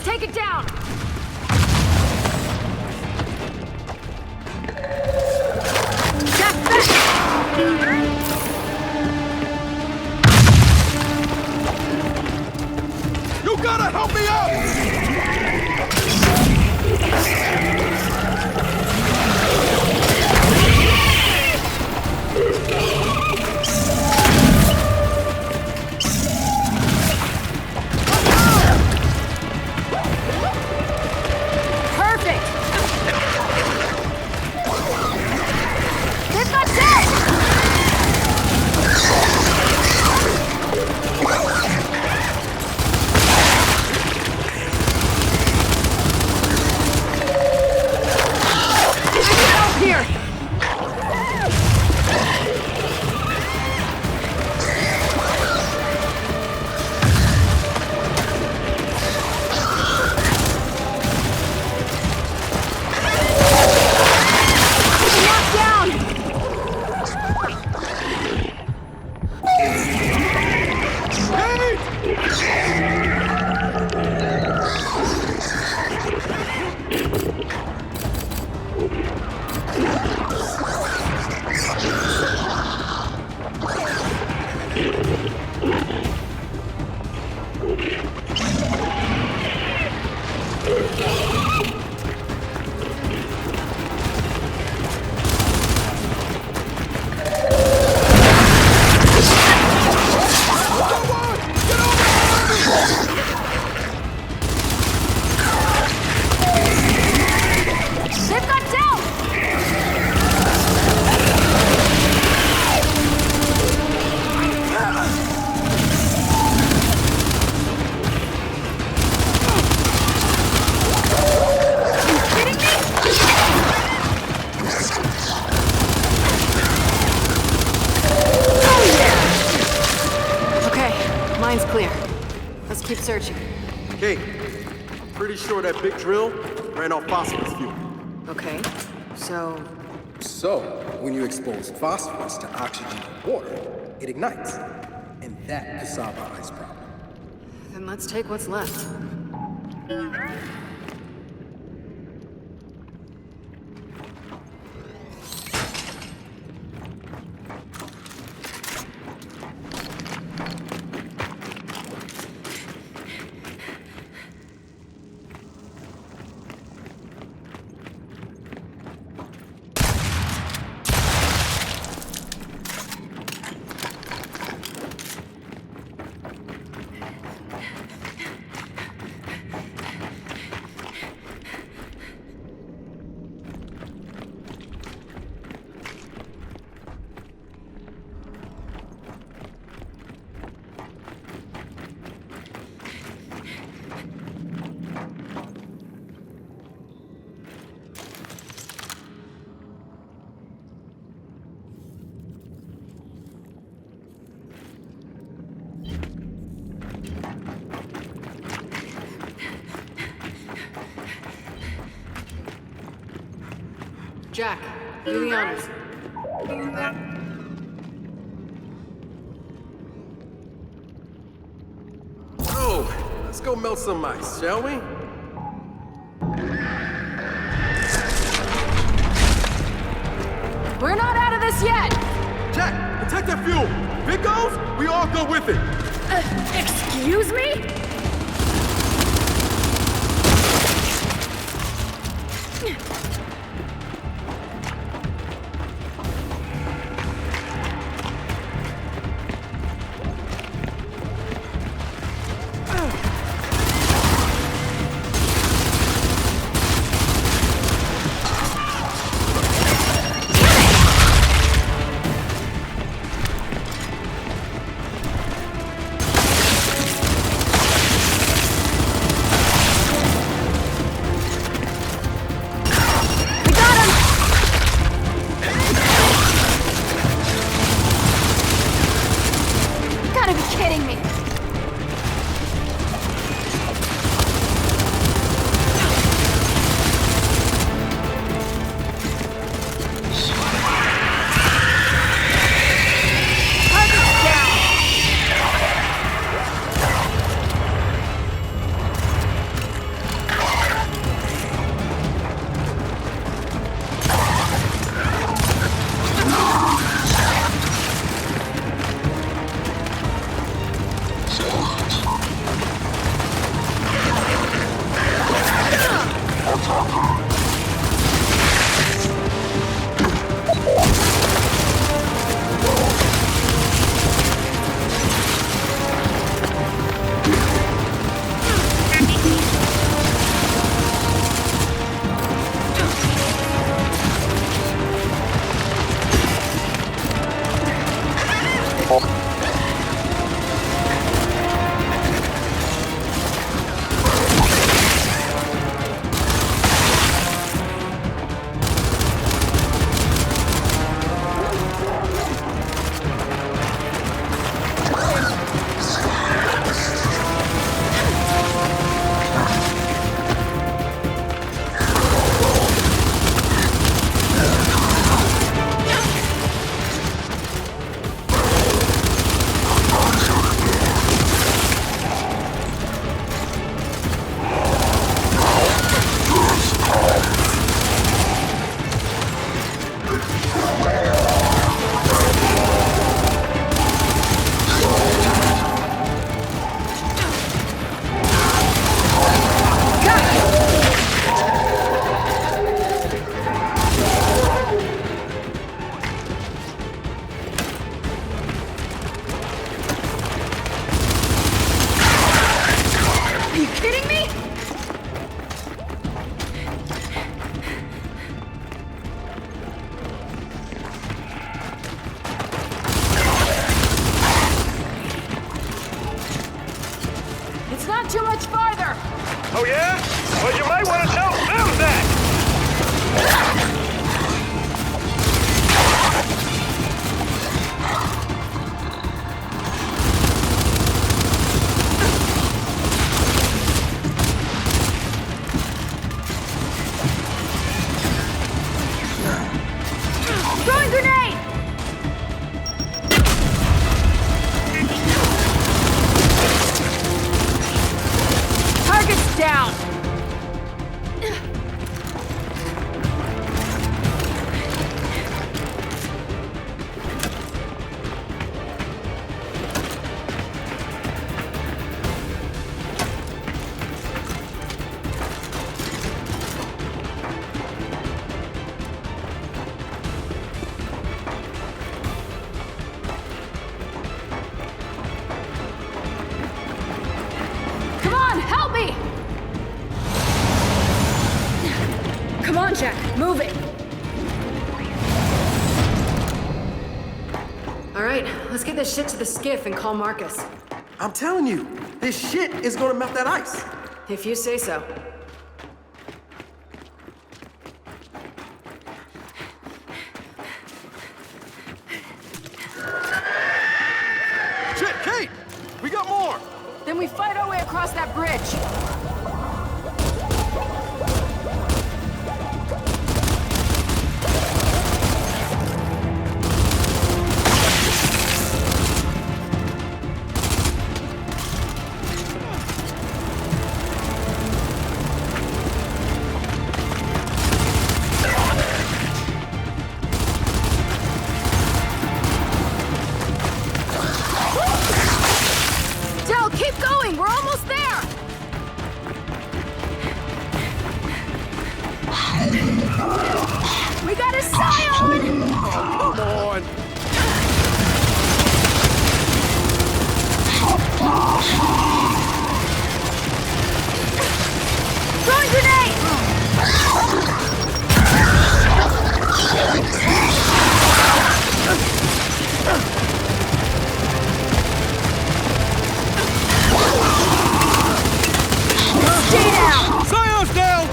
Let's take it down! Jack, back! You gotta help me out! Perfect! They've got dead! Here! Knocked down! They've got down! Kidding me? Okay, mine's clear. Let's keep searching. Kate, pretty sure that big drill ran off phosphorus fuel. Okay, so... So, when you expose phosphorus to oxygen and water, it ignites. And that could solve our ice problem. Then let's take what's left. Jack, do the honors. Oh, let's go melt some ice, shall we? We're not out of this yet! Jack, protect that fuel! If it goes, we all go with it! Excuse me? Yeah? Well, you might want to tell them that! Throwing grenade! Target's down! Come on, help me! Come on, Jack, move it! All right, let's get this shit to the skiff and call Marcus. I'm telling you, this shit is gonna melt that ice. If you say so. Shit, Kate! We got more! Then we fight our way across that bridge. Del, keep going! We're almost there! We got a Scion! Come on! Throwing grenade! Stay down! Scion's down!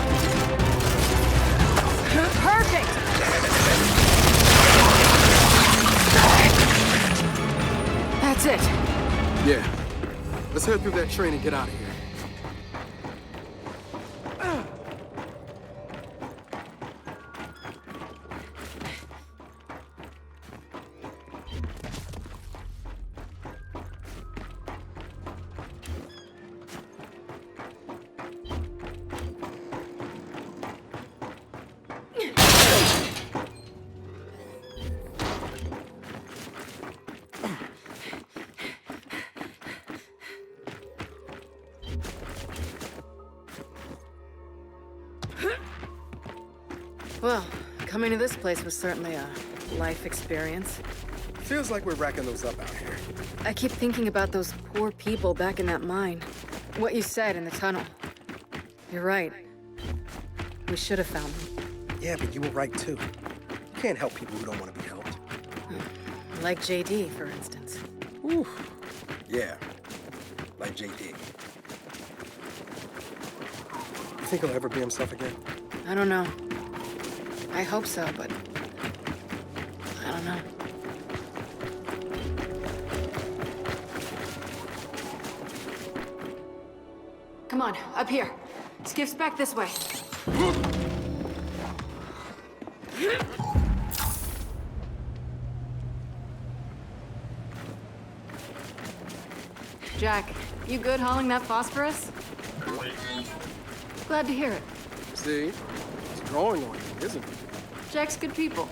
Perfect! That's it. Yeah. Let's head through that train and get out of here. Well, coming to this place was certainly a life experience. Feels like we're racking those up out here. I keep thinking about those poor people back in that mine. What you said in the tunnel. You're right. We should have found them. Yeah, but you were right too. You can't help people who don't want to be helped. Like JD, for instance. Ooh. Yeah. Like JD. You think he'll ever be himself again? I don't know. I hope so, but I don't know. Come on, up here. Skiff's back this way. Jack, you good hauling that phosphorus? Glad to hear it. See? It's growing on you, isn't it? Jack's good people.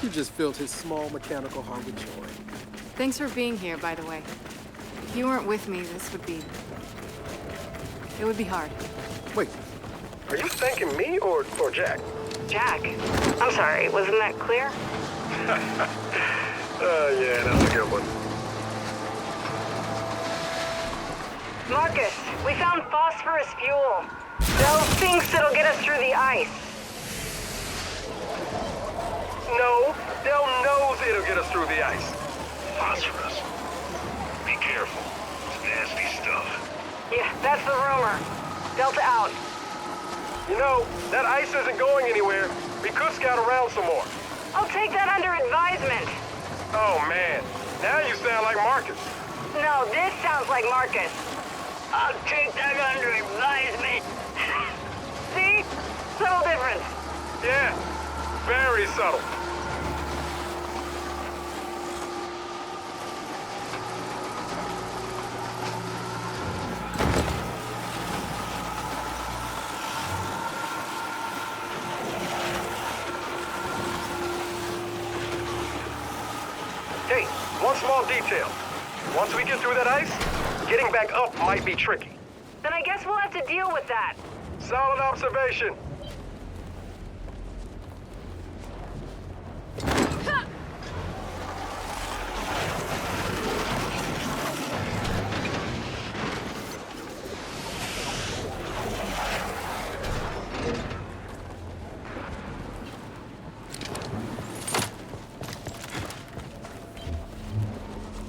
You just filled his small mechanical heart with joy. Thanks for being here, by the way. If you weren't with me, this would be... It would be hard. Wait, Are you thanking me or Jack? Jack. I'm sorry, wasn't that clear? Yeah, that's a good one. Marcus, we found phosphorus fuel. Del thinks it'll get us through the ice. No, Del knows it'll get us through the ice. Phosphorus. Be careful. It's nasty stuff. Yeah, that's the rumor. Delta out. You know, that ice isn't going anywhere. We could scout around some more. I'll take that under advisement. Oh, man. Now you sound like Marcus. No, this sounds like Marcus. I'll take that under advisement. See? Subtle difference. Yeah, very subtle. Hey, one small detail. Once we get through that ice, getting back up might be tricky. Then I guess we'll have to deal with that. Solid observation.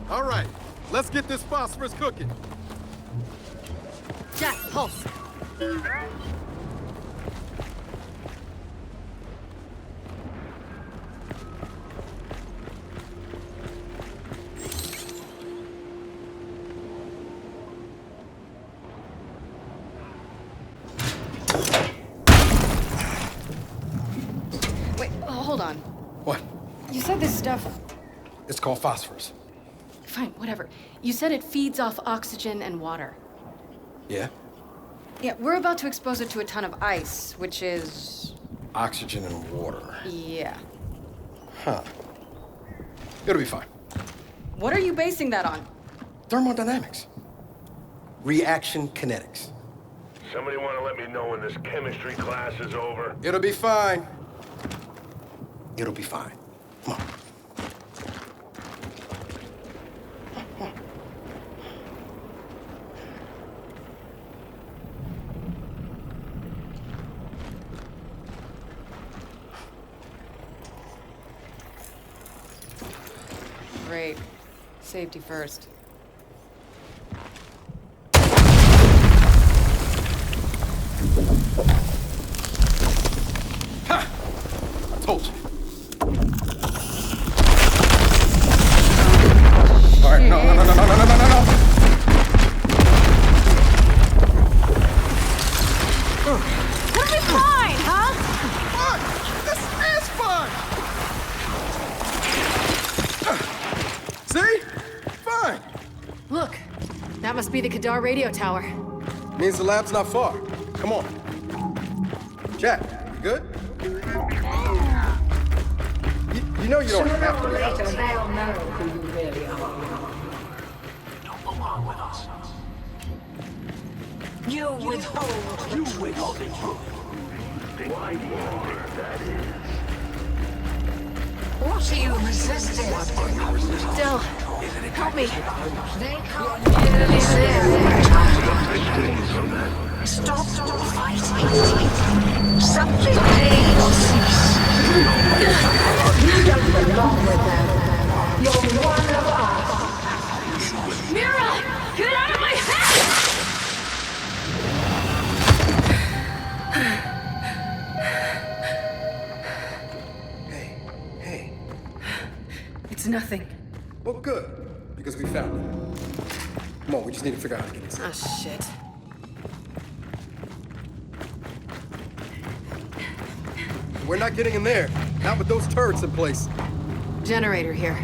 All right, let's get this phosphorus cooking. Jack, pulse. Wait, hold on. What? You said this stuff... It's called phosphorus. Fine, whatever. You said it feeds off oxygen and water. Yeah? Yeah, we're about to expose it to a ton of ice, which is... Oxygen and water. Yeah. Huh. It'll be fine. What are you basing that on? Thermodynamics. Reaction kinetics. Somebody want to let me know when this chemistry class is over? It'll be fine. It'll be fine. Come on. Great. Safety first. Ha! I told you. All right, no. It'll be fine, huh? Fine! This is fine! See? Fine! Look, that must be the Kadar radio tower. Means the lab's not far. Come on. Jack, you good? You know you don't have to be out. They'll know who you really are. Don't belong with us. You withhold. You withhold the truth. Why war, that is. What are you resisting? Still, help me. They can't merely live. Stop fighting. Something pain will cease. You don't belong with them. You're one of us. Mira! Get out of my head! Hey. It's nothing. Well, good. Because we found it. Come on, we just need to figure out how to get inside. Ah, shit. We're not getting in there. Not with those turrets in place. Generator here.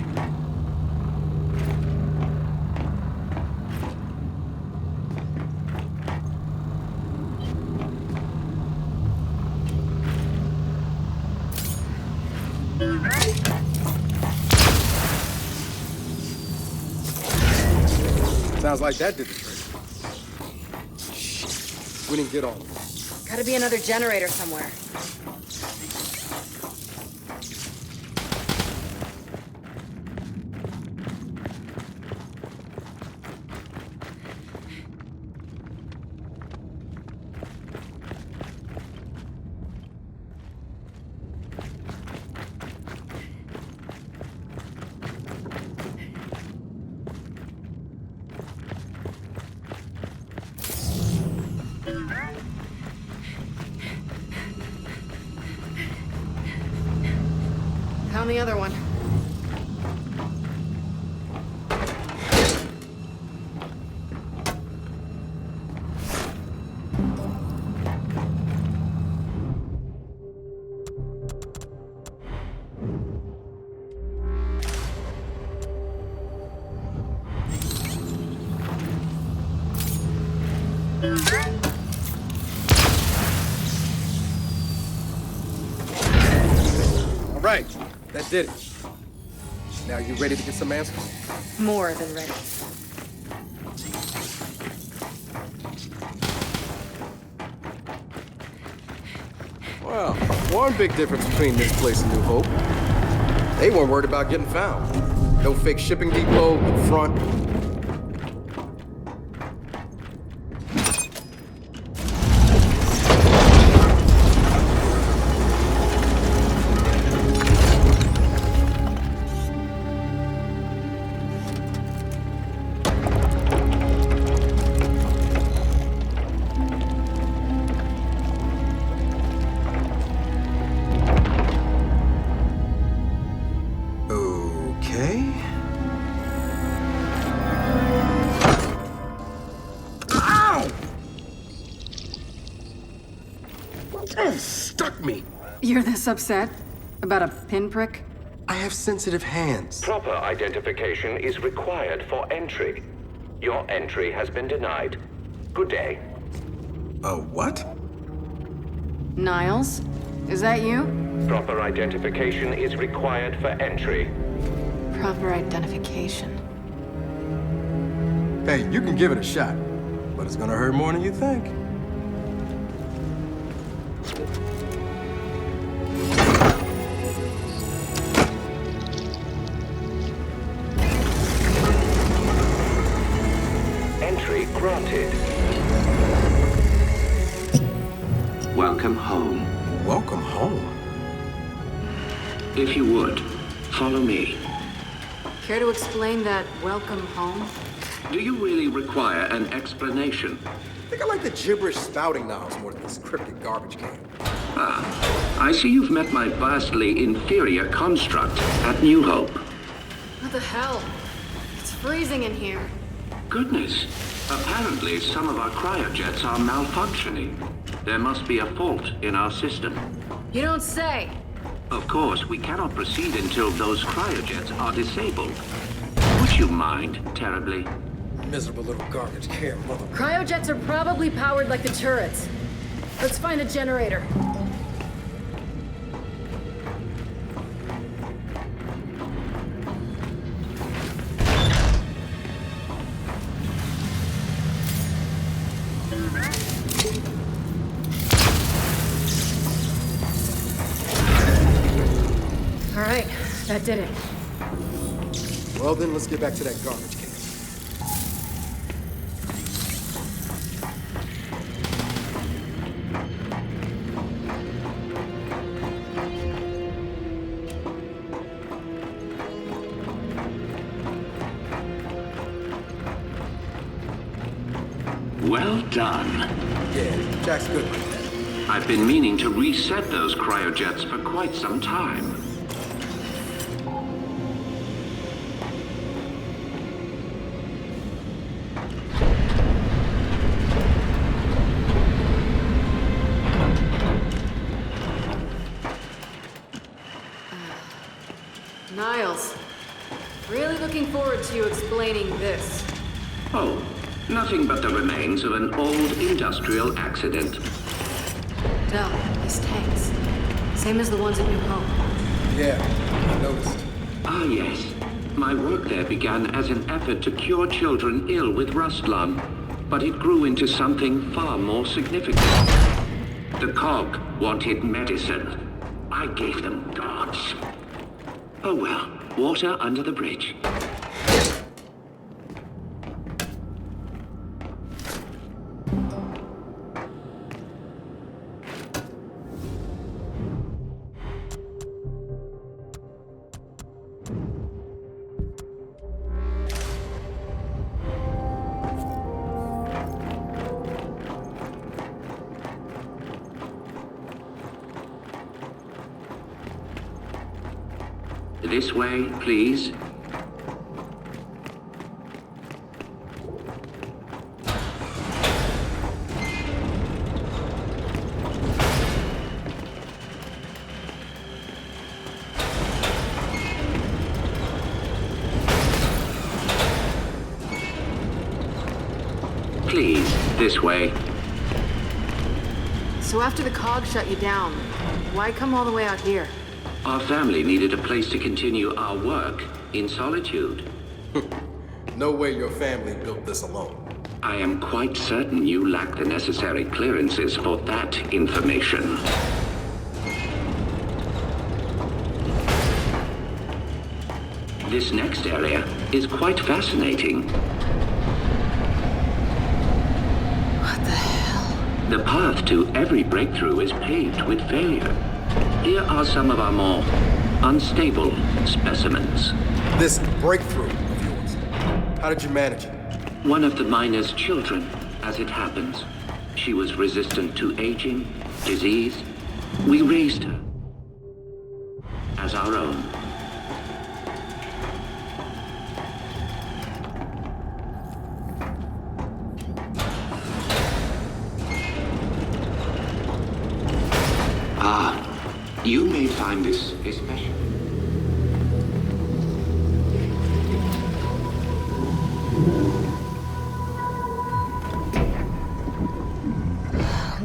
Sounds like that did the trick. Shit. We didn't get all of them. Gotta be another generator somewhere. Found the other one. All right, that did it. Now you ready to get some answers? More than ready. Well, one big difference between this place and New Hope. They weren't worried about getting found. No fake shipping depot, no front. Okay. Ow! That stuck me. You're this upset? About a pinprick? I have sensitive hands. Proper identification is required for entry. Your entry has been denied. Good day. What? Niles? Is that you? Proper identification is required for entry. Proper identification. Hey, you can give it a shot, but it's gonna hurt more than you think. Entry granted. Welcome home. Welcome home. If you would, follow me. Care to explain that welcome home? Do you really require an explanation? I think I like the gibberish spouting Niles more than this cryptic garbage can. I see you've met my vastly inferior construct at New Hope. What the hell? It's freezing in here. Goodness. Apparently, some of our cryojets are malfunctioning. There must be a fault in our system. You don't say. Of course, we cannot proceed until those cryojets are disabled. Would you mind terribly? Miserable little garbage can, mother. Cryojets are probably powered like the turrets. Let's find a generator. All right, that did it. Well then, let's get back to that garbage can. Well done. Yeah, Jack's good like that. I've been meaning to reset those cryojets for quite some time. Niles, really looking forward to you explaining this. Oh, nothing but the remains of an old industrial accident. Del, these tanks. Same as the ones at New Hope. Yeah, I noticed. Ah, yes. My work there began as an effort to cure children ill with Rustlon, but it grew into something far more significant. The COG wanted medicine. I gave them gods. Oh well, water under the bridge. This way, please. Please, this way. So after the COG shut you down, why come all the way out here? Our family needed a place to continue our work in solitude. No way your family built this alone. I am quite certain you lack the necessary clearances for that information. This next area is quite fascinating. What the hell? The path to every breakthrough is paved with failure. Here are some of our more unstable specimens. This breakthrough of yours, how did you manage it? One of the miner's children, as it happens. She was resistant to aging, disease. We raised her as our own. You may find this especially.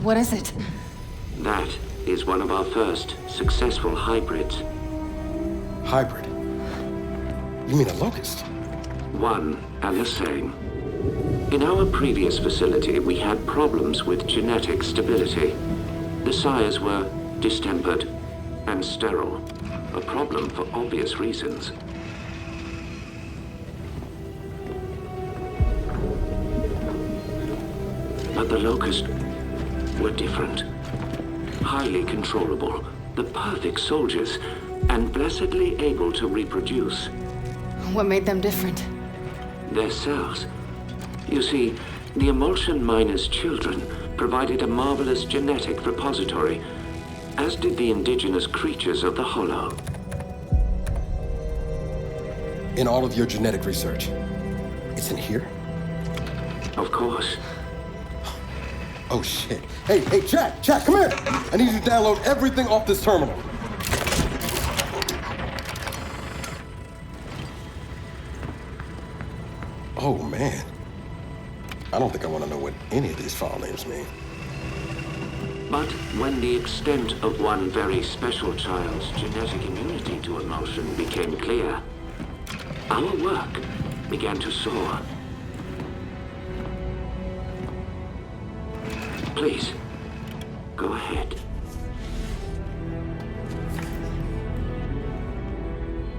What is it? That is one of our first successful hybrids. Hybrid? You mean a locust? One and the same. In our previous facility, we had problems with genetic stability. The sires were distempered and sterile, a problem for obvious reasons. But the Locust were different. Highly controllable, the perfect soldiers, and blessedly able to reproduce. What made them different? Their cells. You see, the Emulsion Miner's children provided a marvelous genetic repository, as did the indigenous creatures of the Hollow. In all of your genetic research, it's in here? Of course. Oh shit. Hey, Jack, come here! I need you to download everything off this terminal. Oh man. I don't think I want to know what any of these file names mean. But when the extent of one very special child's genetic immunity to emulsion became clear, our work began to soar. Please, go ahead.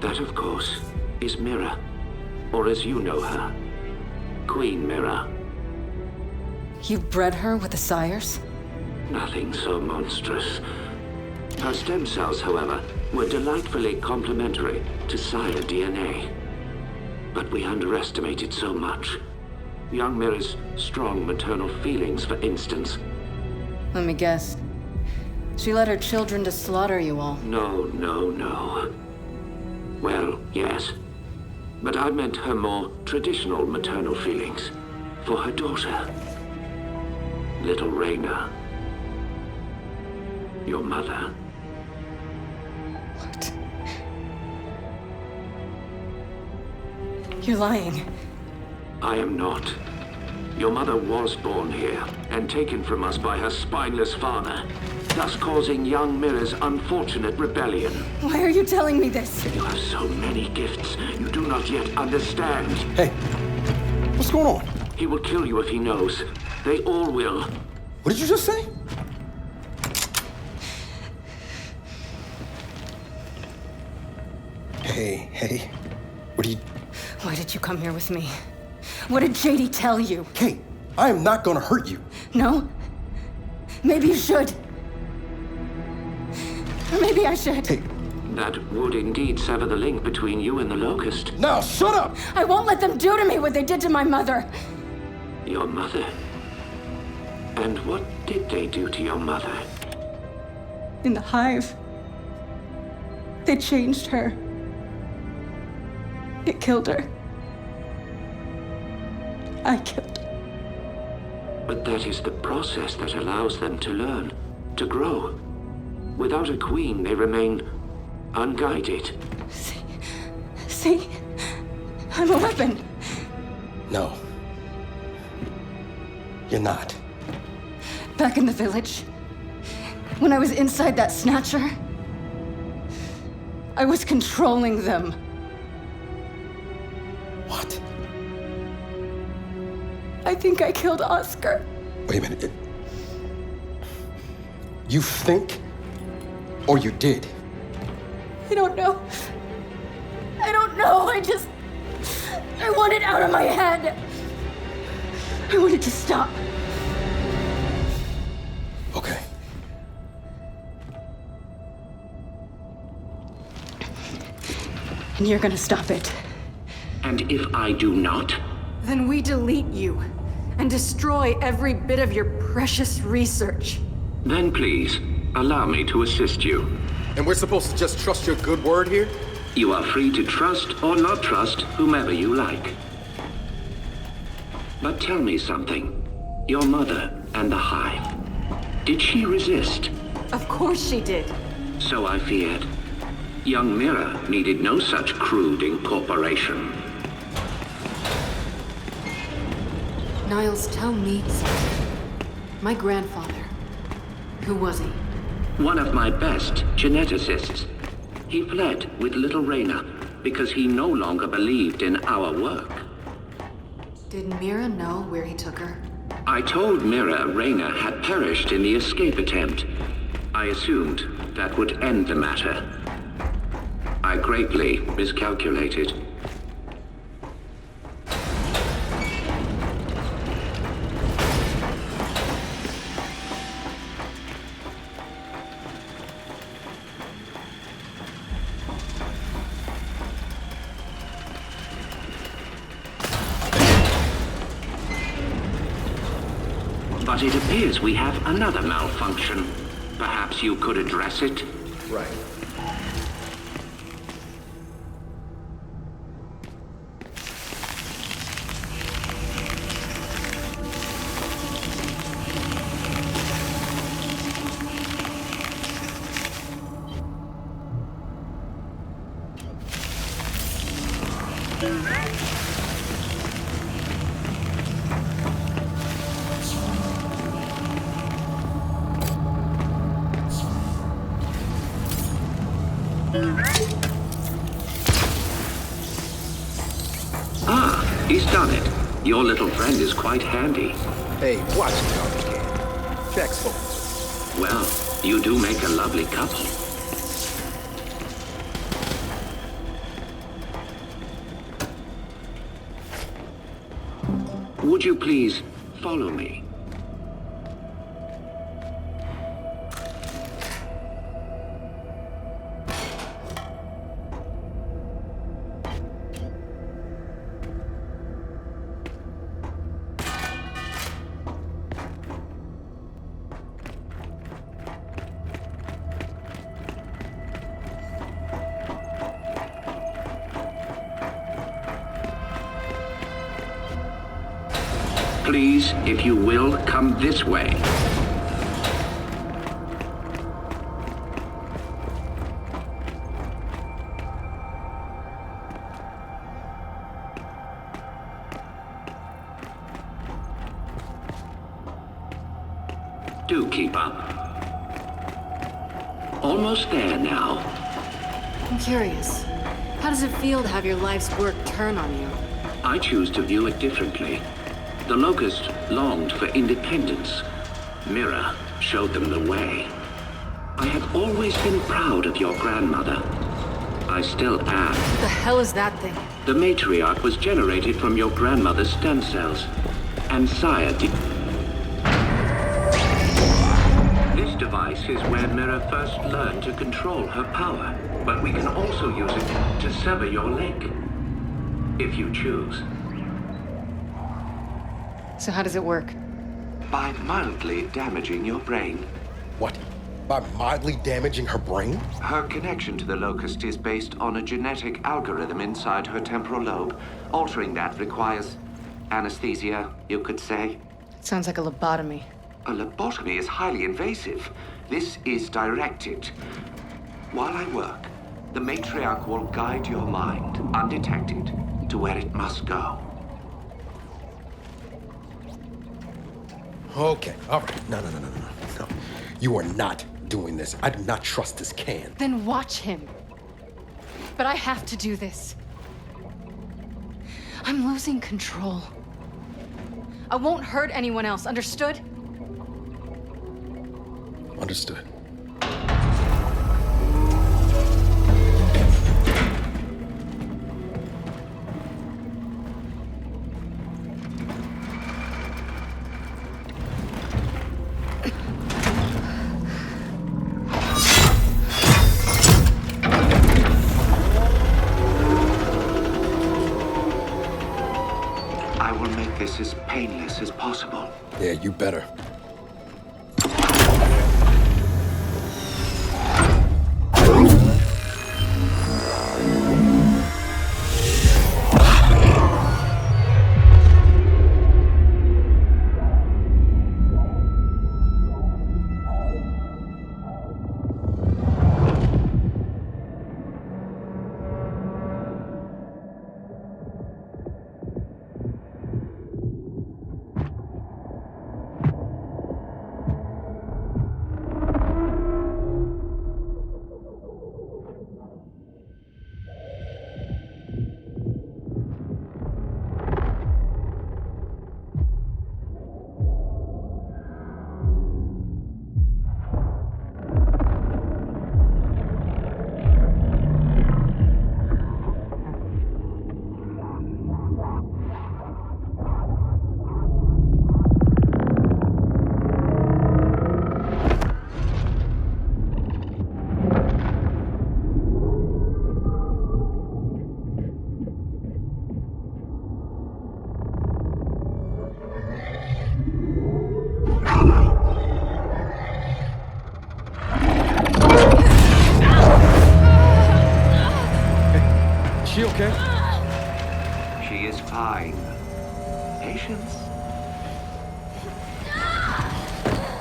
That, of course, is Mira, or as you know her, Queen Mira. You bred her with the sires? Nothing so monstrous. Her stem cells, however, were delightfully complementary to sire DNA. But we underestimated so much. Young Mira's strong maternal feelings, for instance. Let me guess. She led her children to slaughter you all. No. Well, yes. But I meant her more traditional maternal feelings. For her daughter. Little Raina. Your mother. What? You're lying. I am not. Your mother was born here and taken from us by her spineless father, thus causing young Mira's unfortunate rebellion. Why are you telling me this? You have so many gifts you do not yet understand. Hey, what's going on? He will kill you if he knows. They all will. What did you just say? Hey, what are you... Why did you come here with me? What did JD tell you? Kate, I am not gonna hurt you. No? Maybe you should. Or maybe I should. Hey. That would indeed sever the link between you and the Locust. Now, shut up! I won't let them do to me what they did to my mother. Your mother? And what did they do to your mother? In the hive, they changed her. It killed her. I killed her. But that is the process that allows them to learn, to grow. Without a queen, they remain unguided. See? I'm a weapon. No. You're not. Back in the village, when I was inside that snatcher, I was controlling them. What? I think I killed Oscar. Wait a minute. You think? Or you did? I don't know. I don't know. I want it out of my head. I want it to stop. Okay. And you're gonna stop it. And if I do not? Then we delete you and destroy every bit of your precious research. Then please, allow me to assist you. And we're supposed to just trust your good word here? You are free to trust or not trust whomever you like. But tell me something. Your mother and the Hive. Did she resist? Of course she did. So I feared. Young Mira needed no such crude incorporation. Niles, tell me something. My grandfather. Who was he? One of my best geneticists. He fled with little Reyna because he no longer believed in our work. Did Mira know where he took her? I told Mira Reyna had perished in the escape attempt. I assumed that would end the matter. I greatly miscalculated. But it appears we have another malfunction. Perhaps you could address it? Right. Ah, he's done it. Your little friend is quite handy. Hey, watch it, Tommy. Checks home. Well, you do make a lovely couple. Would you please follow me? Please, if you will, come this way. Do keep up. Almost there now. I'm curious. How does it feel to have your life's work turn on you? I choose to view it differently. The Locust longed for independence. Mira showed them the way. I have always been proud of your grandmother. I still am. What the hell is that thing? The matriarch was generated from your grandmother's stem cells. And sire This device is where Mira first learned to control her power. But we can also use it to sever your leg. If you choose. So how does it work? By mildly damaging your brain. What? By mildly damaging her brain? Her connection to the Locust is based on a genetic algorithm inside her temporal lobe. Altering that requires anesthesia, you could say. Sounds like a lobotomy. A lobotomy is highly invasive. This is directed. While I work, the matriarch will guide your mind, undetected, to where it must go. Okay, all right. No. You are not doing this. I do not trust this can. Then watch him. But I have to do this. I'm losing control. I won't hurt anyone else, understood? Understood. I will make this as painless as possible. Yeah, you better. She okay? She is fine. Patience.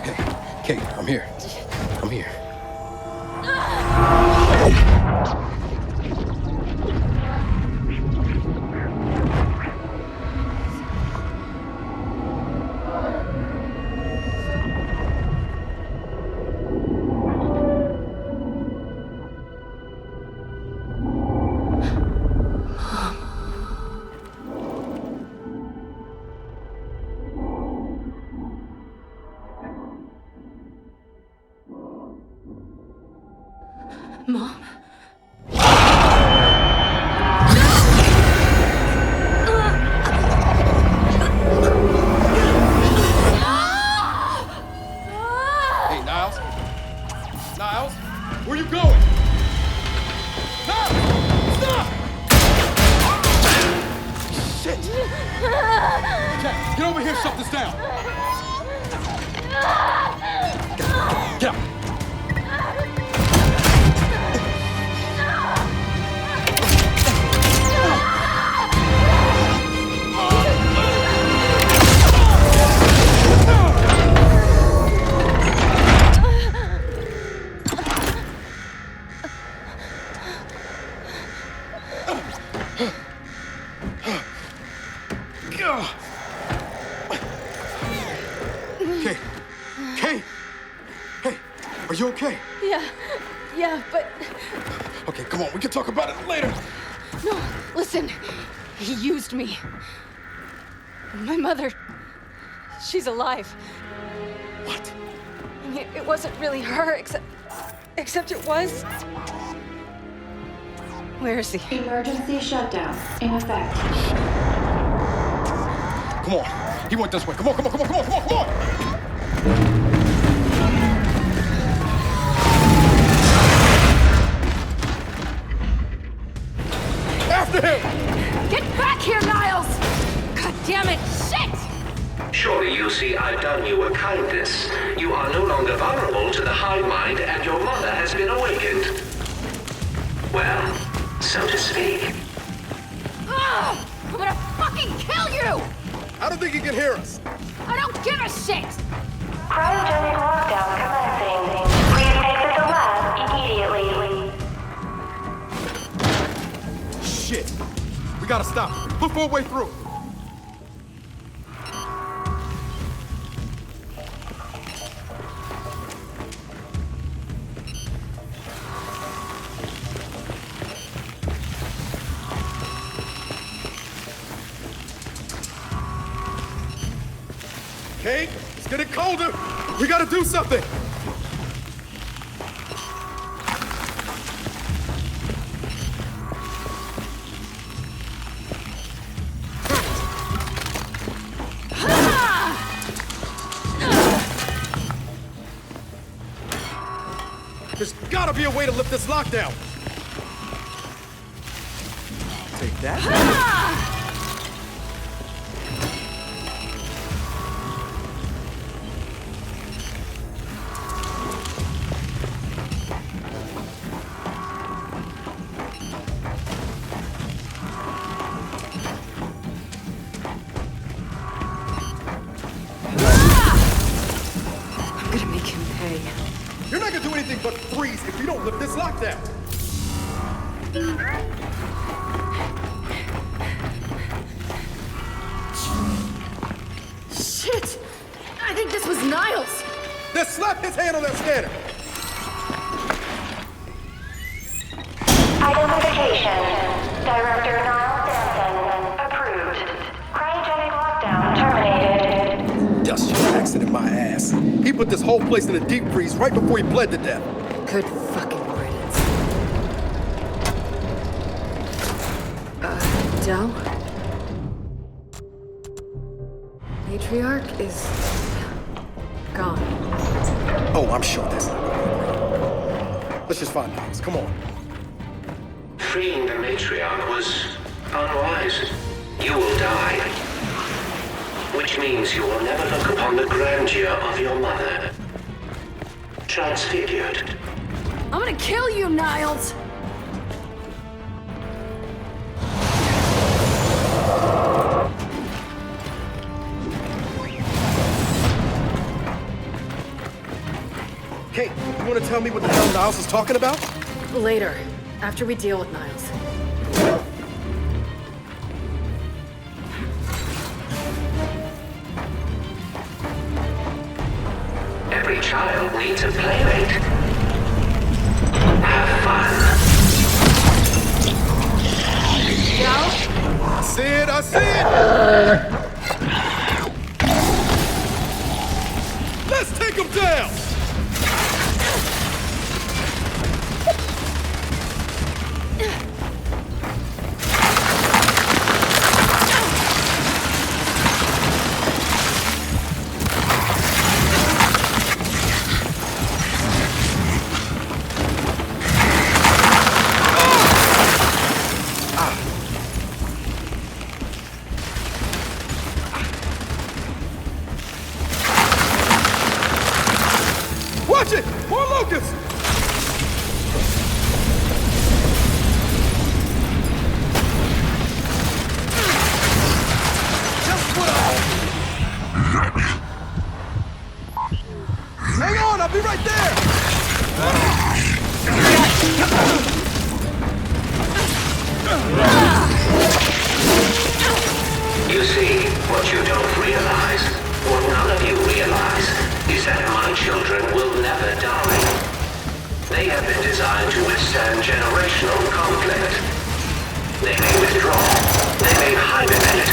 Hey, Kate, I'm here. I'm here. Mom? Hey, Niles? Niles? Where you going? Niles! Stop! Shit! Jack, get over here, shut this down! Get up! Kate! Hey, are you okay? Yeah, but... Okay, come on, we can talk about it later. No, listen. He used me. My mother... she's alive. What? I mean, it wasn't really her, except it was. Where is he? Emergency shutdown in effect. Come on. He went this way. Come on. After him! Get back here, Niles! God damn it! Shit! Surely you see I've done you a kindness. You are no longer vulnerable to to the hive mind and your mother has been awakened. Well, so to speak. Ugh! I'm gonna fucking kill you! I don't think you can hear us. I don't give a shit! Cryogenic lockdown commencing. Please exit the lab immediately. Shit. We gotta stop. Look for a way through. Kate, it's getting colder. We gotta do something. There's gotta be a way to lift this lockdown. Take that. I'm gonna make him pay. You're not gonna do anything but freeze if you don't lift this lockdown. Shit! I think this was Niles! Then slap his hand on that scanner. Identification. Director Niall Denson. Approved. Cryogenic lockdown terminated. Dust your accident, my ass. He put this whole place in a deep freeze right before he bled to death. Good fucking riddance. Del? Matriarch is gone. Oh, I'm sure that's not right. Let's just find Niles. Come on. Freeing the matriarch was unwise. You will die. Which means you will never look upon the grandeur of your mother. Transfigured. I'm gonna kill you, Niles! Kate, you want to tell me what the hell Niles is talking about? Later, after we deal with Niles. Every child needs a playmate. Have fun. I see it, I see it! Let's take him down! Watch it! More locusts! Just what Hang on, I'll be right there! You see, what you don't realize, what none of you realize, is that my children will never die. They have been designed to withstand generational conflict. They may withdraw, they may hibernate,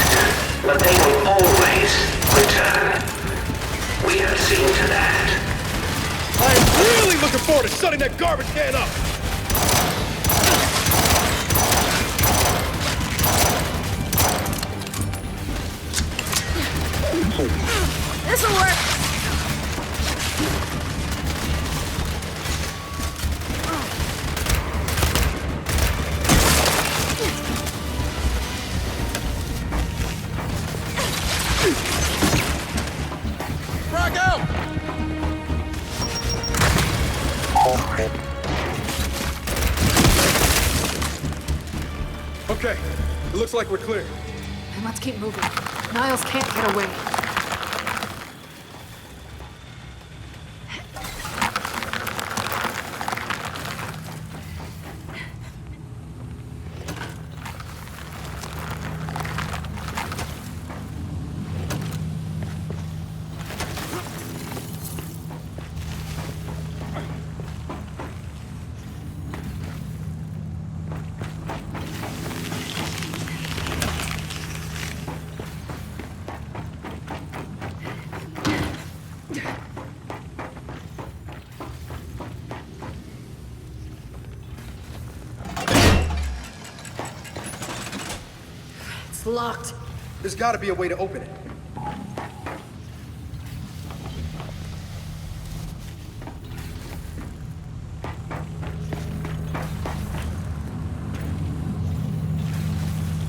but they will always return. We have seen to that. I am really looking forward to shutting that garbage can up! This'll work! Frag out! Okay, it looks like we're clear. And let's keep moving. Niles can't get away. It's locked. There's gotta be a way to open it.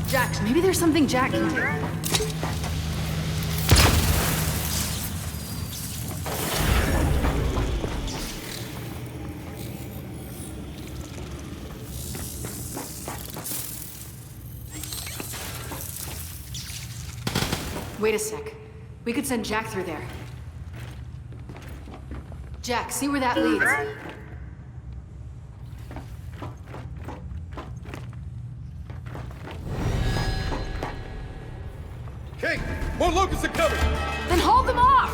Jack, maybe there's something Jack can do. Wait a sec. We could send Jack through there. Jack, see where that leads. Kate, more locusts are coming! Then hold them off!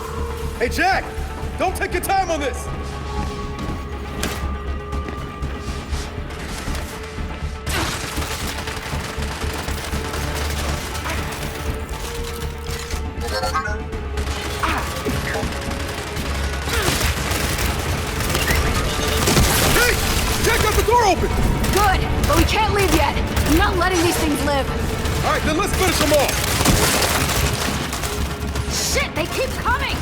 Hey, Jack! Don't take your time on this! Hey! Jack got the door open! Good, but we can't leave yet. I'm not letting these things live. All right, then let's finish them off! Shit, they keep coming!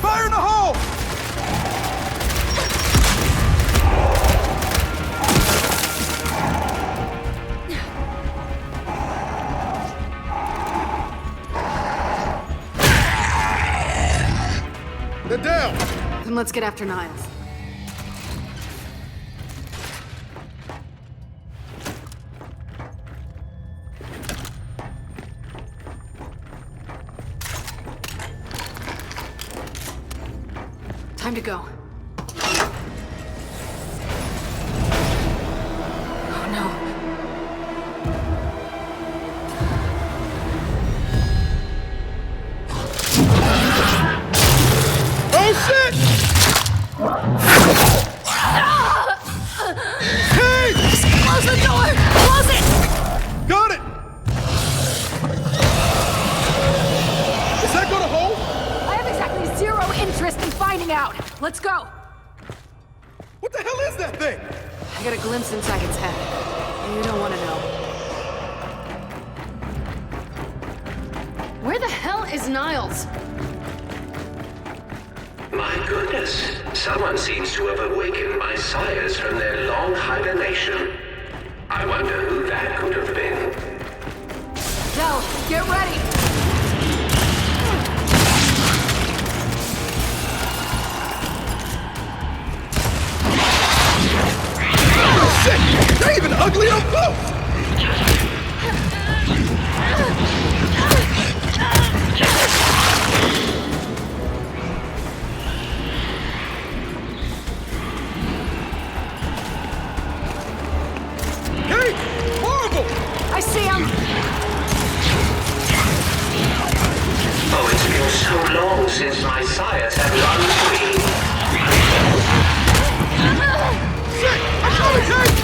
Fire in the hole! They're down! Then let's get after Niles. Time to go. Oh no. Oh shit! Hey! Close the door! Close it! Got it! Is that gonna hold? I have exactly zero interest in finding out. Let's go. What the hell is that thing? I got a glimpse inside its head. You don't want to know. Where the hell is Niles? My goodness. Someone seems to have awakened my sires from their long hibernation. I wonder who that could have been. Del, get ready. Oh shit! They're even ugly up close! Hey! Horrible! I see him. Oh, it's been so long since my sires have run free. Shit! I'm coming, Kate!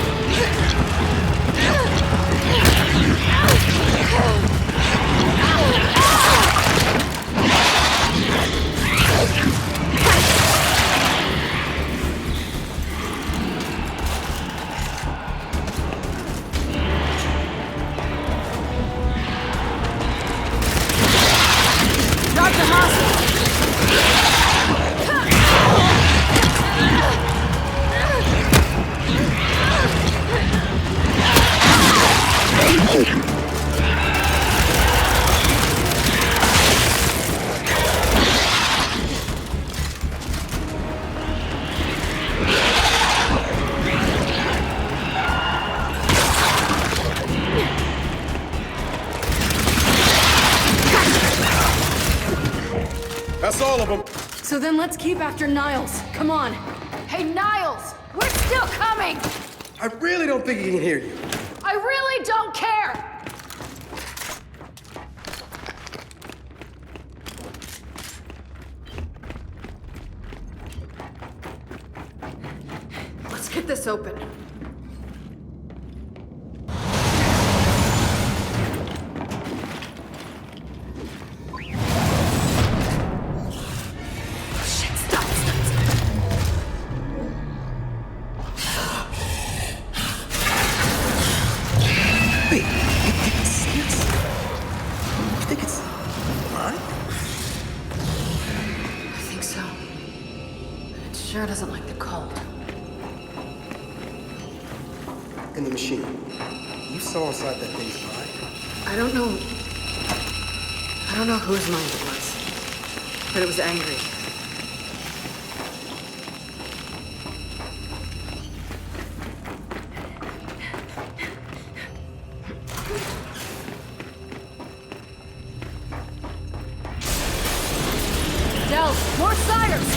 all of them. So then let's keep after Niles. Come on. Hey, Niles! We're still coming! I really don't think he can hear you. I really don't care! Let's get this open. Shit, stop. Wait, you think it's mine? I think so. It sure doesn't like the cold. In the machine. You saw inside that thing's mind. I don't know whose mind it was, but it was angry. Del, more sires!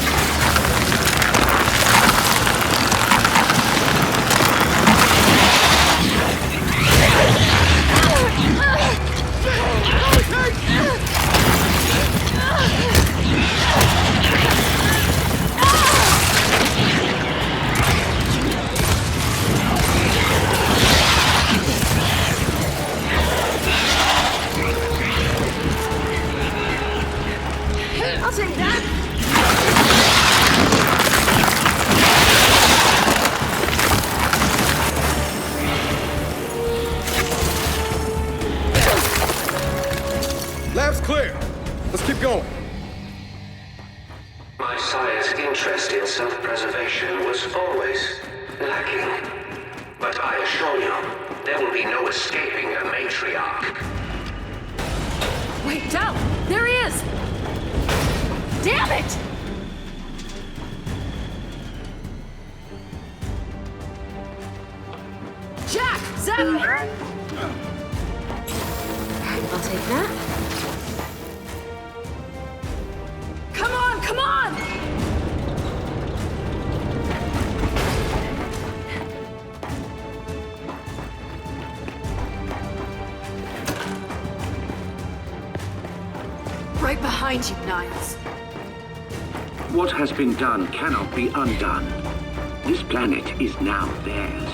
I'll take that! Lab's clear. Let's keep going. My sire's interest in self-preservation was always lacking. But I assure you, there will be no escaping a matriarch. Wait, Del! There he is! Damn it! Jack! Zep! I'll take that. Come on, come on! Right behind you, Niles. What has been done cannot be undone. This planet is now theirs.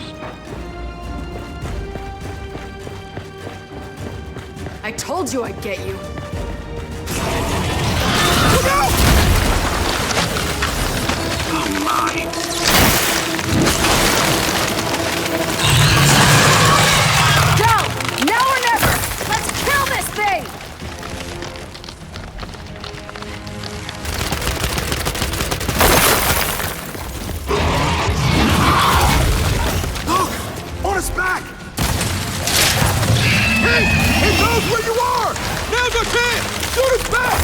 I told you I'd get you. Oh my! Del! Now or never! Let's kill this thing! On his back! Hey! He knows where you are! Now's our chance! Shoot his back!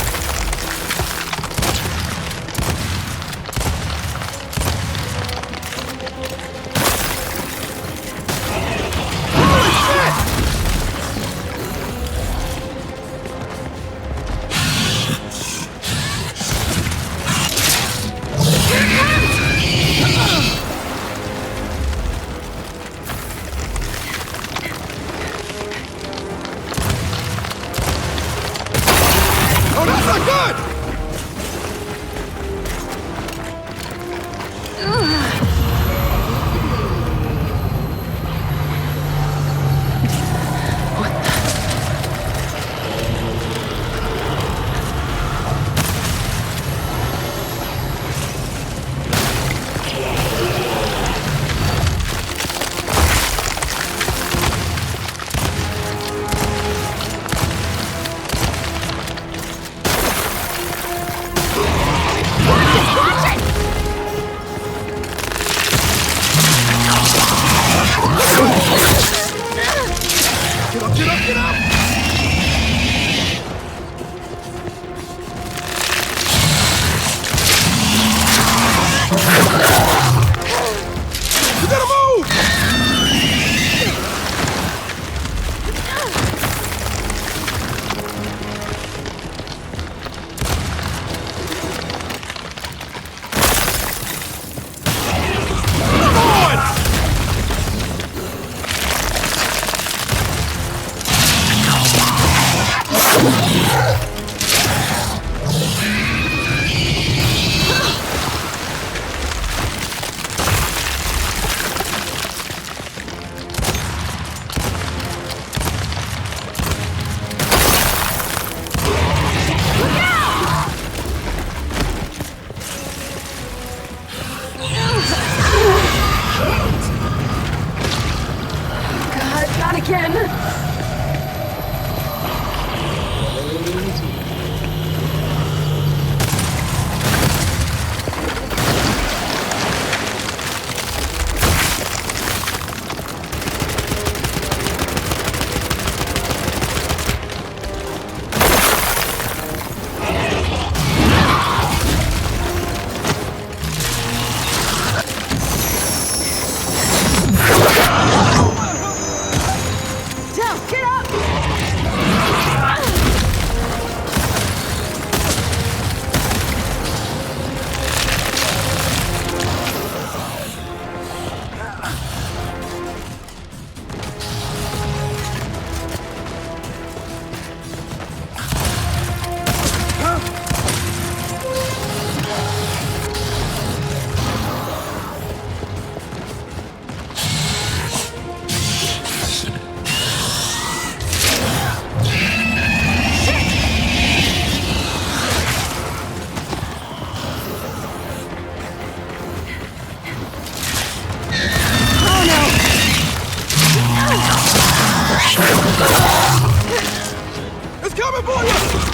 Holy shit! Oh, that's not good! It's coming for you!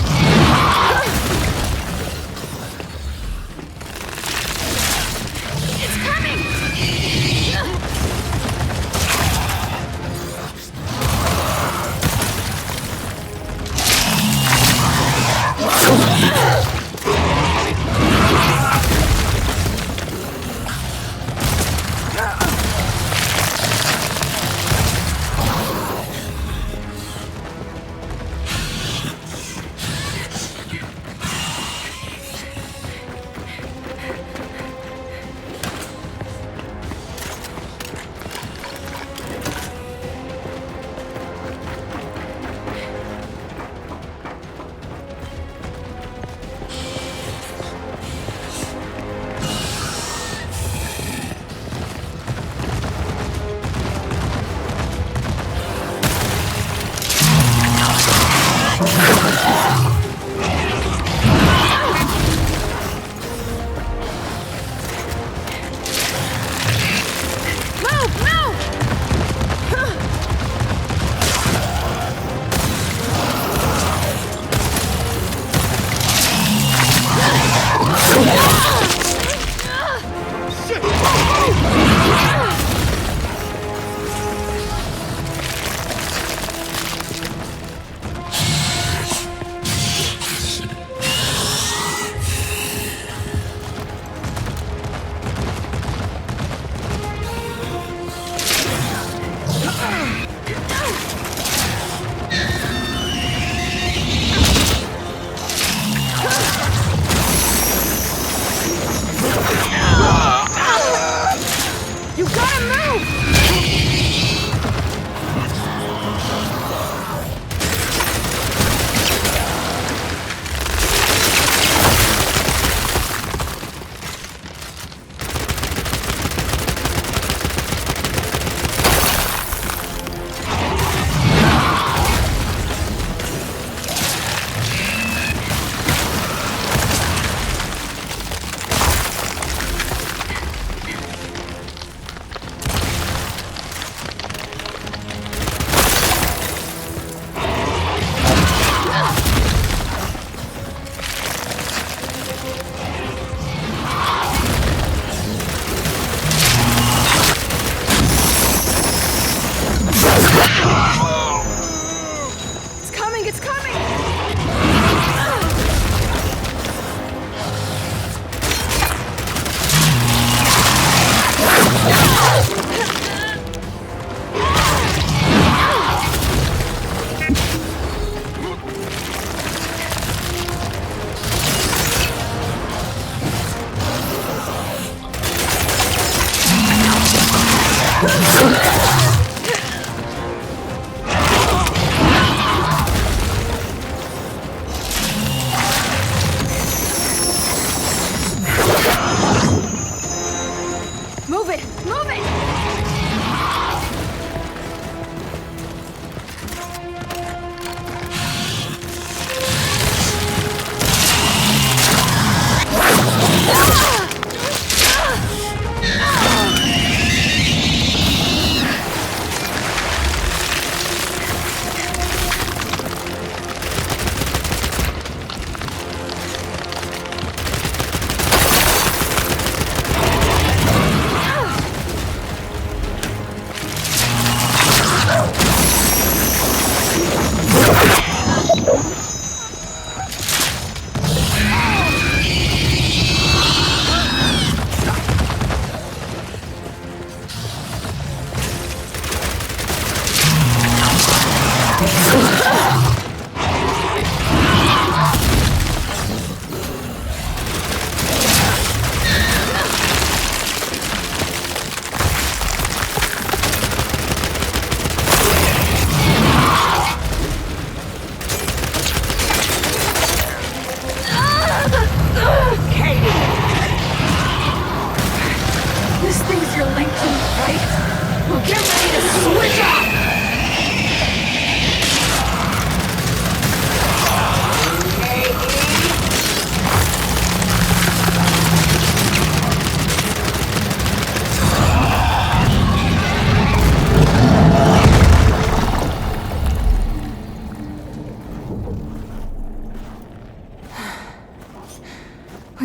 It's coming!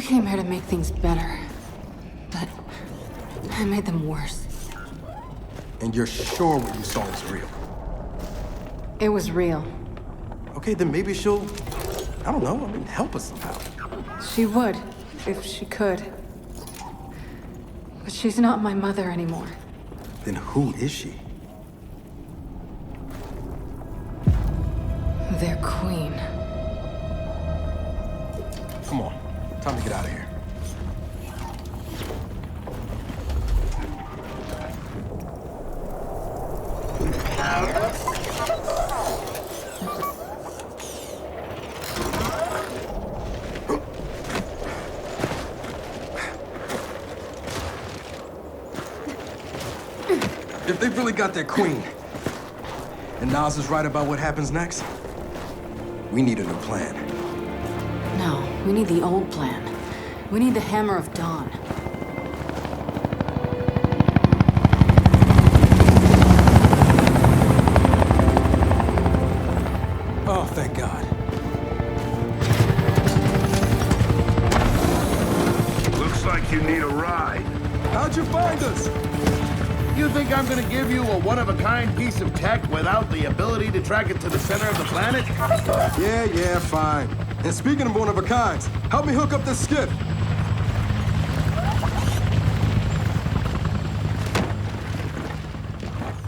came here to make things better. But I made them worse. And you're sure what you saw was real? It was real. Okay, then maybe she'll, I don't know, help us somehow. She would, if she could. But she's not my mother anymore. Then who is she? Their queen. Come on, time to get out of here. If they've really got their queen, and Nas is right about what happens next, we need a new plan. No, we need the old plan. We need the Hammer of Dawn. Oh, thank God. Looks like you need a ride. How'd you find us? You think I'm gonna give you a one-of-a-kind piece of tech without the ability to track it to the center of the planet? Yeah, fine. And speaking of one-of-a-kinds, help me hook up this skiff.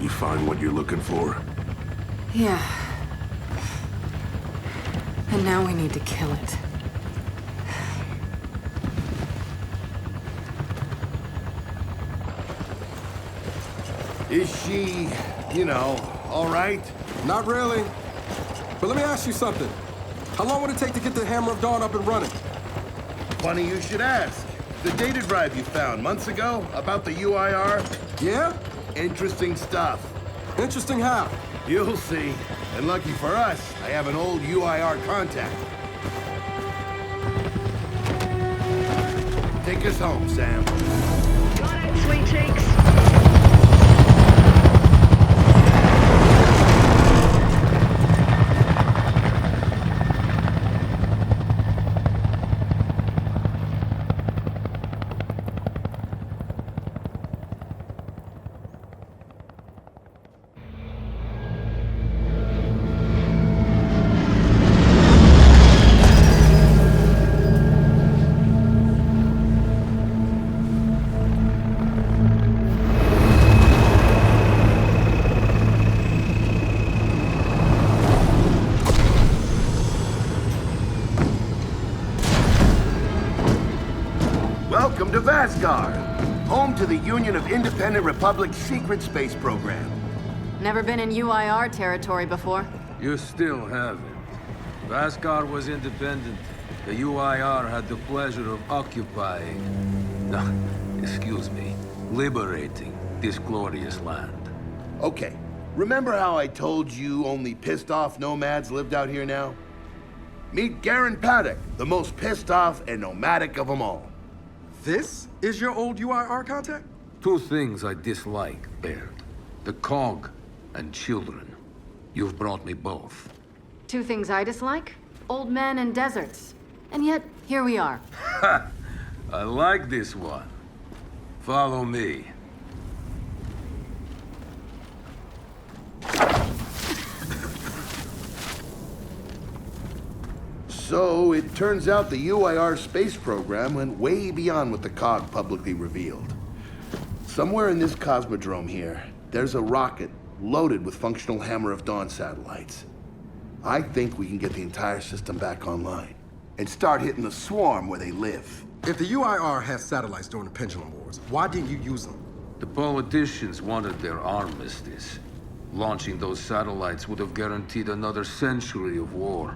You find what you're looking for? Yeah. And now we need to kill it. Is she, all right? Not really. But let me ask you something. How long would it take to get the Hammer of Dawn up and running? Funny you should ask. The data drive you found months ago about the UIR? Yeah? Interesting stuff. Interesting how? You'll see. And lucky for us, I have an old UIR contact. Take us home, Sam. Got it, sweet cheeks. Welcome to Vasgar, home to the Union of Independent Republics secret space program. Never been in UIR territory before. You still haven't. Vasgar was independent. The UIR had the pleasure of occupying... No, excuse me, liberating this glorious land. Okay, remember how I told you only pissed-off nomads lived out here now? Meet Garen Paddock, the most pissed-off and nomadic of them all. This is your old UIR contact? Two things I dislike, Baird. The COG and children. You've brought me both. Two things I dislike? Old men and deserts. And yet, here we are. Ha! I like this one. Follow me. So, it turns out the UIR space program went way beyond what the COG publicly revealed. Somewhere in this cosmodrome here, there's a rocket loaded with functional Hammer of Dawn satellites. I think we can get the entire system back online and start hitting the swarm where they live. If the UIR has satellites during the Pendulum Wars, why didn't you use them? The politicians wanted their armistice. Launching those satellites would have guaranteed another century of war.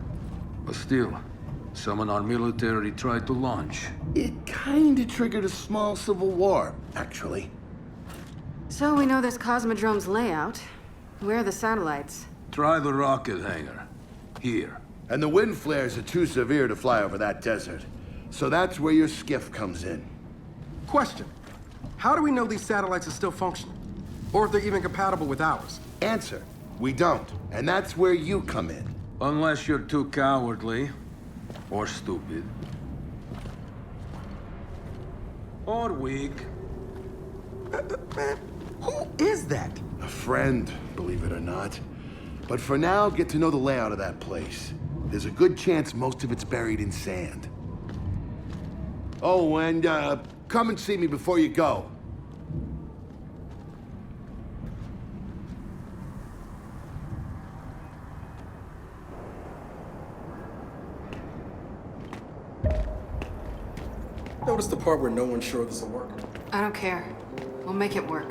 But still, some in our military tried to launch. It kinda triggered a small civil war, actually. So we know this Cosmodrome's layout. Where are the satellites? Try the rocket hangar. Here. And the wind flares are too severe to fly over that desert. So that's where your skiff comes in. Question. How do we know these satellites are still functional? Or if they're even compatible with ours? Answer. We don't. And that's where you come in. Unless you're too cowardly. Or stupid. Or weak. Man, who is that? A friend, believe it or not. But for now, get to know the layout of that place. There's a good chance most of it's buried in sand. Oh, and come and see me before you go. Notice the part where no one's sure this will work? I don't care. We'll make it work.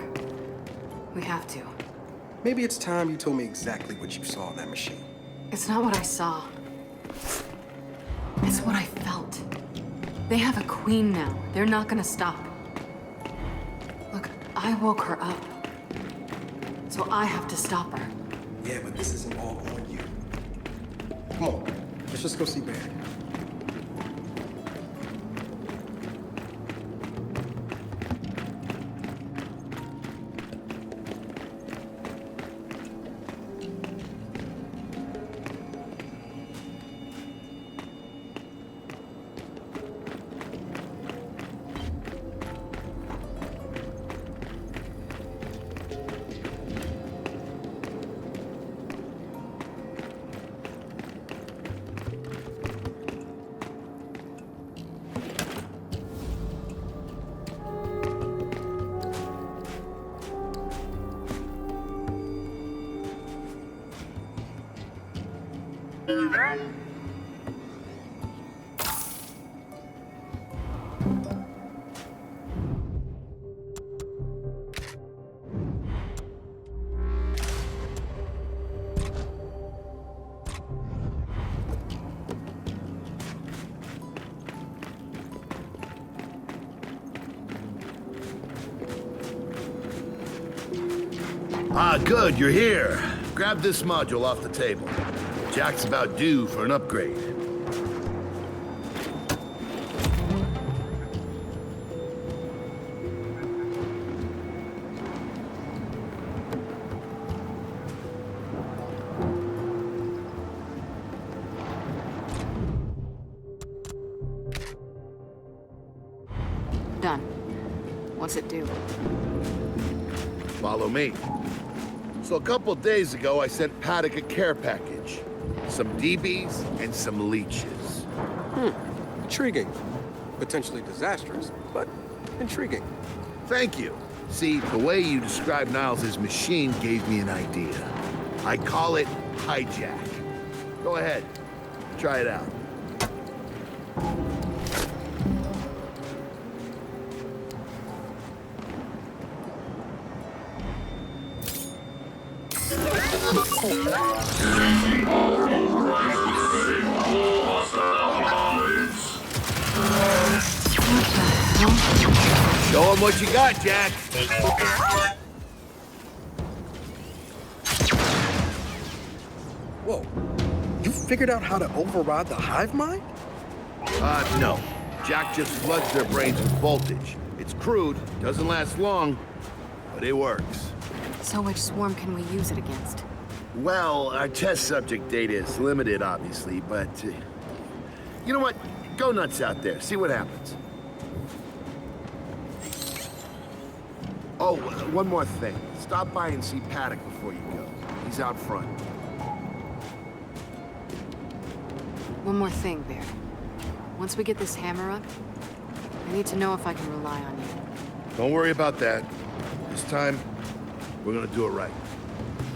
We have to. Maybe it's time you told me exactly what you saw in that machine. It's not what I saw. It's what I felt. They have a queen now. They're not gonna stop. Look, I woke her up. So I have to stop her. Yeah, but this isn't all on you. Come on, let's just go see Baird. Ah, good, you're here. Grab this module off the table. Jack's about due for an upgrade. Done. What's it do? Follow me. So a couple days ago, I sent Paddock a care package. Some DBs and some leeches. Intriguing. Potentially disastrous, but intriguing. Thank you. See, the way you described Niles' machine gave me an idea. I call it hijack. Go ahead. Try it out. Show him what you got, Jack. Whoa. You figured out how to override the hive mind? No. Jack just floods their brains with voltage. It's crude, doesn't last long, but it works. So which swarm can we use it against? Well, our test subject data is limited, obviously, but... you know what? Go nuts out there. See what happens. Oh, one more thing. Stop by and see Paddock before you go. He's out front. One more thing, Baird. Once we get this hammer up, I need to know if I can rely on you. Don't worry about that. This time, we're gonna do it right.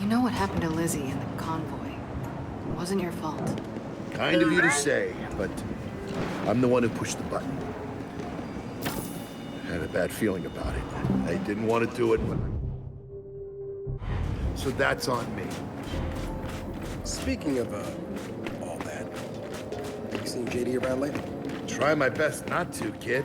You know what happened to Lizzie in the convoy. It wasn't your fault. Kind of you to say, but I'm the one who pushed the button. Had a bad feeling about it. I didn't want to do it, but... So that's on me. Speaking of, all that, have you seen JD around lately? Try my best not to, kid.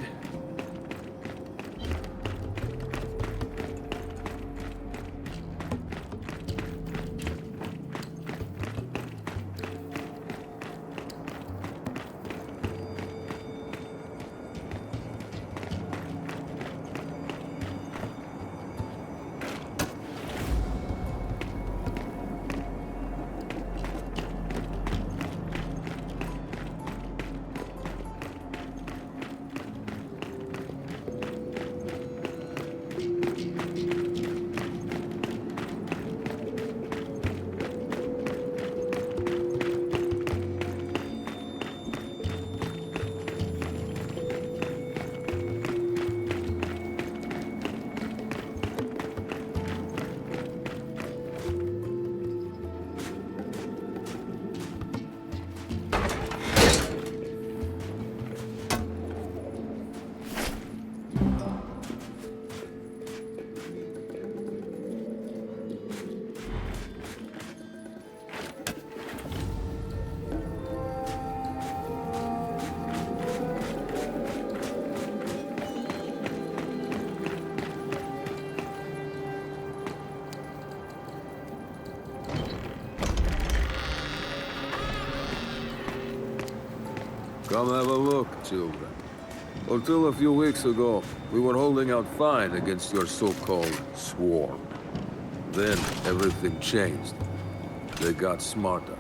Come have a look, children. Until a few weeks ago, we were holding out fine against your so-called swarm. Then everything changed. They got smarter.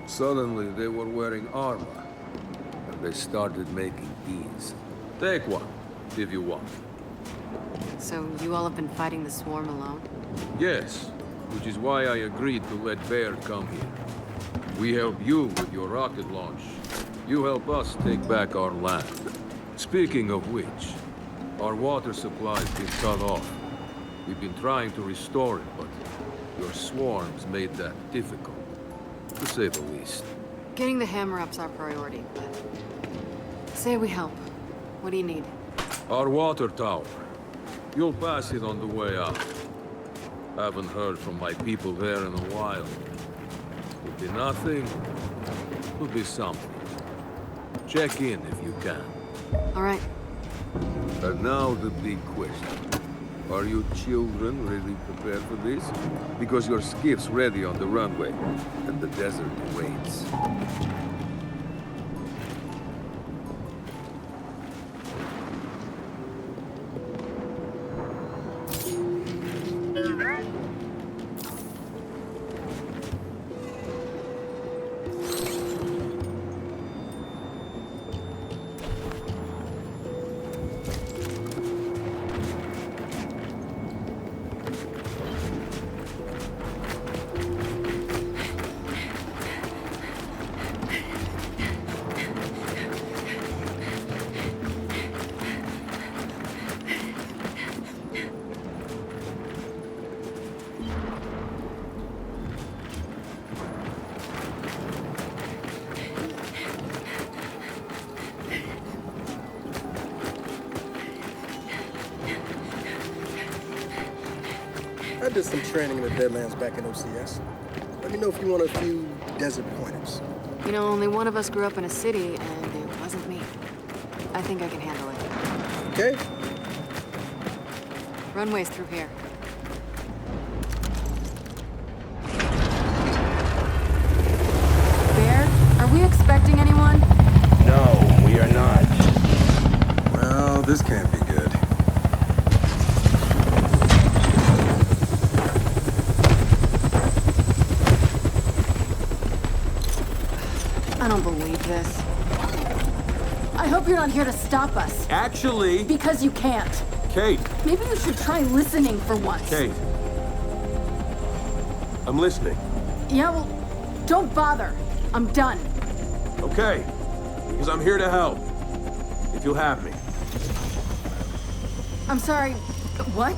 Suddenly they were wearing armor. And they started making these. Take one, if you want. So you all have been fighting the swarm alone? Yes, which is why I agreed to let Baird come here. We help you with your rocket launch. You help us take back our land. Speaking of which, our water supply's been cut off. We've been trying to restore it, but your swarms made that difficult, to say the least. Getting the hammer-up's our priority, but... Say we help. What do you need? Our water tower. You'll pass it on the way out. Haven't heard from my people there in a while. Could be nothing, could be something. Check in if you can. All right. And now the big question. Are you children really prepared for this? Because your skiff's ready on the runway, and the desert awaits. I did some training in the Deadlands back in OCS. Let me know if you want a few desert pointers. You know, only one of us grew up in a city, and it wasn't me. I think I can handle it. Okay. Runway's through here. Baird, are we expecting anyone? No, we are not. Well, this can't be good. I don't believe this. I hope you're not here to stop us. Actually... Because you can't. Kate. Maybe you should try listening for once. Kate. I'm listening. Yeah, well, don't bother. I'm done. Okay. Because I'm here to help. If you'll have me. I'm sorry, what?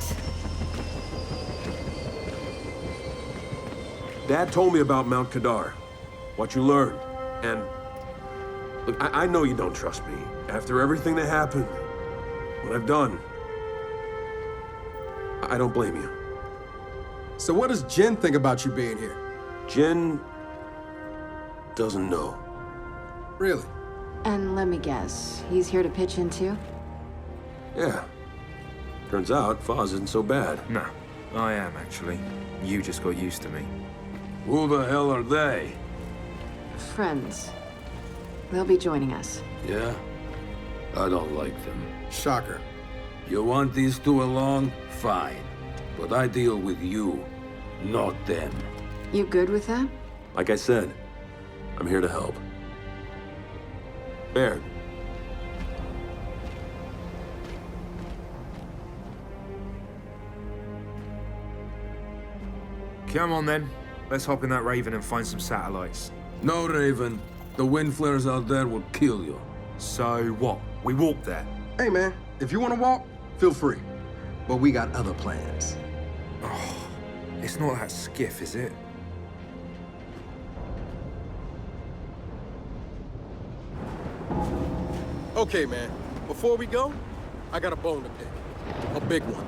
Dad told me about Mount Kadar. What you learned. And... Look, I know you don't trust me. After everything that happened, what I've done, I don't blame you. So what does Jin think about you being here? Jin doesn't know. Really? And let me guess, he's here to pitch in too? Yeah. Turns out, Foz isn't so bad. No, I am actually. You just got used to me. Who the hell are they? Friends. They'll be joining us. Yeah? I don't like them. Shocker. You want these two along? Fine. But I deal with you, not them. You good with that? Like I said, I'm here to help. Baird. Come on then. Let's hop in that Raven and find some satellites. No, Raven. The wind flares out there will kill you. So what? We walk there? Hey, man, if you want to walk, feel free. But we got other plans. Oh, it's not that skiff, is it? Okay, man. Before we go, I got a bone to pick. A big one.